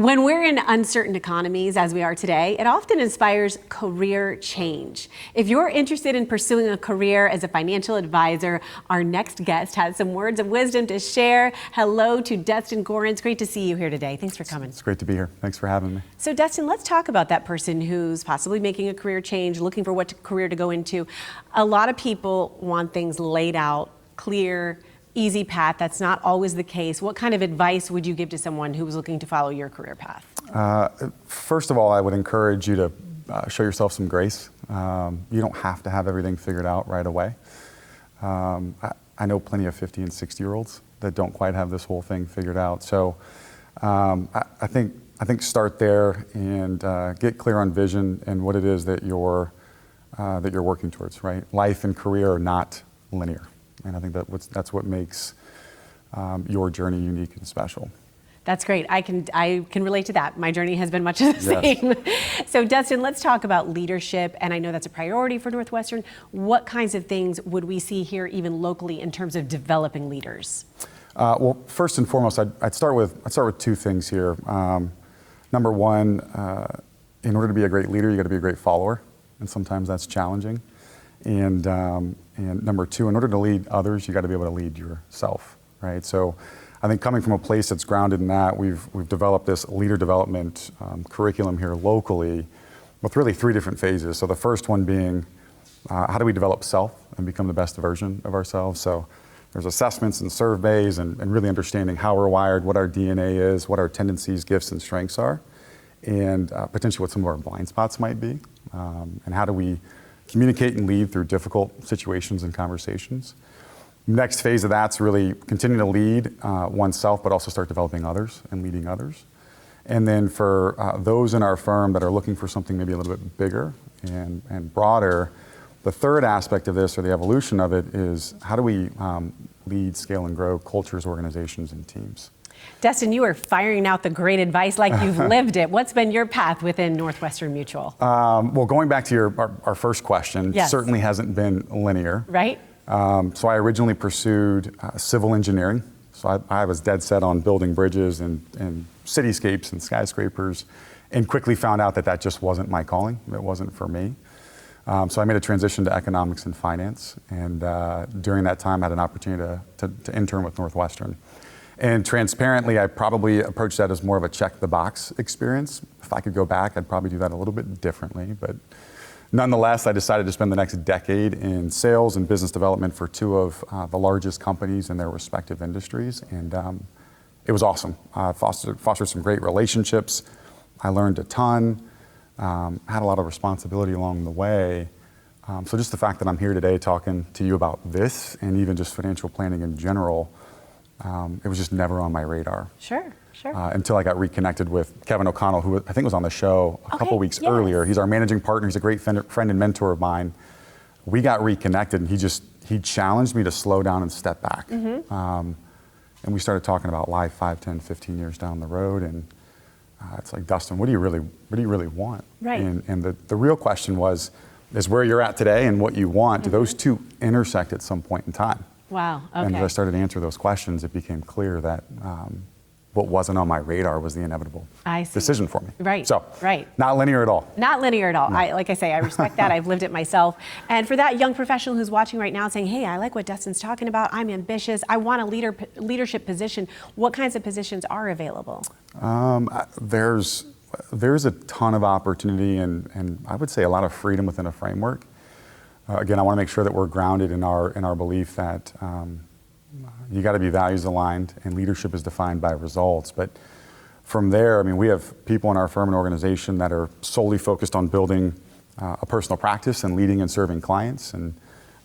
When we're in uncertain economies, as we are today, it often inspires career change. If you're interested in pursuing a career as a financial advisor, our next guest has some words of wisdom to share. Hello to Dustin Gorins. Great to see you here today. Thanks for coming. It's great to be here. Thanks for having me. So Dustin, let's talk about that person who's possibly making a career change, looking for what career to go into. A lot of people want things laid out, clear, easy path. That's not always the case. What kind of advice would you give to someone who was looking to follow your career path? First of all, I would encourage you to show yourself some grace. You don't have to have everything figured out right away. I know plenty of 50 and 60-year-olds that don't quite have this whole thing figured out. So I think start there and get clear on vision and what it is that you're working towards. Right? Life and career are not linear. And I think that's what makes your journey unique and special. That's great. I can relate to that. My journey has been much of the same. So Dustin, let's talk about leadership. And I know that's a priority for Northwestern. What kinds of things would we see here even locally in terms of developing leaders? Well, first and foremost, I'd start with two things here. Number one, in order to be a great leader, you got to be a great follower. And sometimes that's challenging. And number two, in order to lead others, you got to be able to lead yourself, right? So I think coming from a place that's grounded in that, we've developed this leader development curriculum here locally with really three different phases. So the first one being, how do we develop self and become the best version of ourselves? So there's assessments and surveys and really understanding how we're wired, what our DNA is, what our tendencies, gifts, and strengths are, and potentially what some of our blind spots might be, and how do we communicate and lead through difficult situations and conversations. Next phase of that's really continue to lead oneself, but also start developing others and leading others. And then for those in our firm that are looking for something maybe a little bit bigger and broader, the third aspect of this, or the evolution of it, is how do we lead, scale, and grow cultures, organizations, and teams? Dustin, you are firing out the great advice like you've lived it. What's been your path within Northwestern Mutual? Well, going back to our first question, yes. Certainly hasn't been linear. Right. So I originally pursued civil engineering. So I was dead set on building bridges and cityscapes and skyscrapers, and quickly found out that just wasn't my calling. It wasn't for me. So I made a transition to economics and finance, and during that time I had an opportunity to intern with Northwestern. And transparently, I probably approached that as more of a check-the-box experience. If I could go back, I'd probably do that a little bit differently. But nonetheless, I decided to spend the next decade in sales and business development for two of the largest companies in their respective industries. And it was awesome. Fostered some great relationships. I learned a ton, had a lot of responsibility along the way. So just the fact that I'm here today talking to you about this, and even just financial planning in general, it was just never on my radar. Sure. Until I got reconnected with Kevin O'Connell, who I think was on the show a couple weeks earlier. He's our managing partner. He's a great friend and mentor of mine. We got reconnected, and he challenged me to slow down and step back. Mm-hmm. And we started talking about life 5, 10, 15 years down the road. And it's like, Dustin, what do you really want? Right. And the real question is where you're at today and what you want, do those two intersect at some point in time? Wow. Okay. And as I started to answer those questions, it became clear that what wasn't on my radar was the inevitable decision for me. Right. So, right. Not linear at all. Not linear at all. No. Like I say, I respect that. I've lived it myself. And for that young professional who's watching right now saying, hey, I like what Dustin's talking about. I'm ambitious. I want a leadership position. What kinds of positions are available? There's a ton of opportunity and I would say a lot of freedom within a framework. Again, I want to make sure that we're grounded in our belief that you got to be values aligned, and leadership is defined by results. But from there, I mean, we have people in our firm and organization that are solely focused on building a personal practice and leading and serving clients and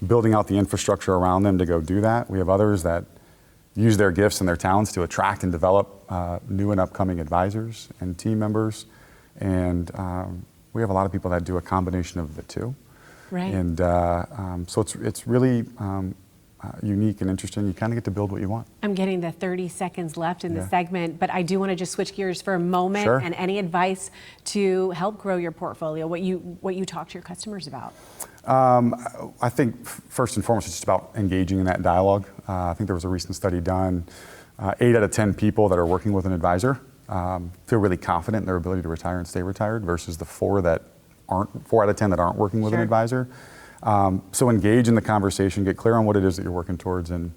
building out the infrastructure around them to go do that. We have others that use their gifts and their talents to attract and develop new and upcoming advisors and team members. And we have a lot of people that do a combination of the two. Right. And so it's really unique and interesting. You kind of get to build what you want. I'm getting the 30 seconds left in the segment, but I do want to just switch gears for a moment. Sure. And any advice to help grow your portfolio, what you talk to your customers about? I think first and foremost, it's just about engaging in that dialogue. I think there was a recent study done. 8 out of 10 people that are working with an advisor feel really confident in their ability to retire and stay retired versus the 4 out of 10 that aren't working with an Sure. advisor. So engage in the conversation, get clear on what it is that you're working towards, and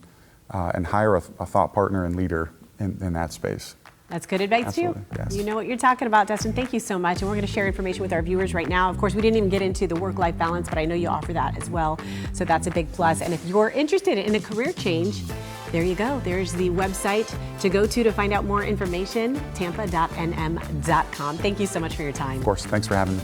hire a thought partner and leader in that space. That's good advice Absolutely, too. yes. You know what you're talking about, Dustin. Thank you so much. And we're going to share information with our viewers right now. Of course, we didn't even get into the work-life balance, but I know you offer that as well. So that's a big plus. And if you're interested in a career change, there you go. There's the website to go to find out more information, tampa.nm.com. Thank you so much for your time. Of course, thanks for having me.